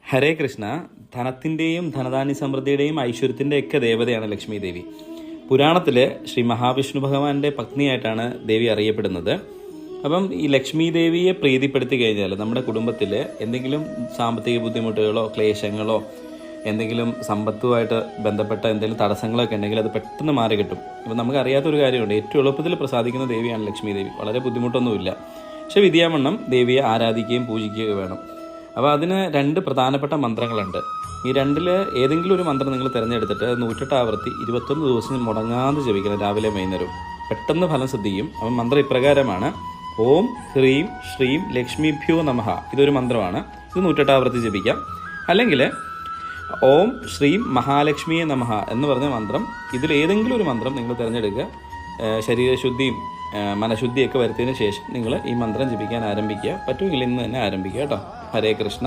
ഹരേ കൃഷ്ണ. ധനത്തിൻ്റെയും ധനധാന്യ സമൃദ്ധിയുടെയും ഐശ്വര്യത്തിൻ്റെയൊക്കെ ദേവതയാണ് ലക്ഷ്മി ദേവി. പുരാണത്തിൽ ശ്രീ മഹാവിഷ്ണു ഭഗവാന്റെ പത്നിയായിട്ടാണ് ദേവി അറിയപ്പെടുന്നത്. അപ്പം ഈ ലക്ഷ്മി ദേവിയെ പ്രീതിപ്പെടുത്തി കഴിഞ്ഞാൽ നമ്മുടെ കുടുംബത്തിൽ എന്തെങ്കിലും സാമ്പത്തിക ബുദ്ധിമുട്ടുകളോ ക്ലേശങ്ങളോ എന്തെങ്കിലും സമ്പത്തുമായിട്ട് ബന്ധപ്പെട്ട എന്തെങ്കിലും തടസ്സങ്ങളൊക്കെ ഉണ്ടെങ്കിൽ അത് പെട്ടെന്ന് മാറി കിട്ടും. അപ്പം നമുക്ക് അറിയാത്തൊരു കാര്യമുണ്ട്, ഏറ്റവും എളുപ്പത്തിൽ പ്രസാദിക്കുന്ന ദേവിയാണ് ലക്ഷ്മി ദേവി. വളരെ ബുദ്ധിമുട്ടൊന്നുമില്ല. പക്ഷെ വിദ്യാവണ്ണം ദേവിയെ ആരാധിക്കുകയും പൂജിക്കുകയും വേണം. അപ്പോൾ അതിന് 2 പ്രധാനപ്പെട്ട മന്ത്രങ്ങളുണ്ട്. ഈ 2 ഏതെങ്കിലും ഒരു മന്ത്രം നിങ്ങൾ തിരഞ്ഞെടുത്തിട്ട് 108 ആവർത്തി 21 ദിവസം മുടങ്ങാതെ ജപിക്കണം, രാവിലെ വൈകുന്നേരം. പെട്ടെന്ന് ഫലം സിദ്ധിക്കും. അപ്പം മന്ത്രം ഇപ്രകാരമാണ്: ഓം ഹ്രീം ശ്രീം ലക്ഷ്മിഭ്യോ നമഃ. ഇതൊരു മന്ത്രമാണ്. ഇത് 108 ആവർത്തി ജപിക്കാം. അല്ലെങ്കിൽ ഓം ശ്രീം മഹാലക്ഷ്മിയെ നമഃ എന്ന് പറഞ്ഞ മന്ത്രം, ഇതിലേതെങ്കിലും ഒരു മന്ത്രം നിങ്ങൾ തിരഞ്ഞെടുക്കുക. ശരീരശുദ്ധിയും മനഃശുദ്ധിയൊക്കെ വരുത്തിയതിന് ശേഷം നിങ്ങൾ ഈ മന്ത്രം ജപിക്കാൻ ആരംഭിക്കുക. പറ്റുമെങ്കിൽ ഇന്ന് തന്നെ ആരംഭിക്കുക കേട്ടോ. ഹരേ കൃഷ്ണ.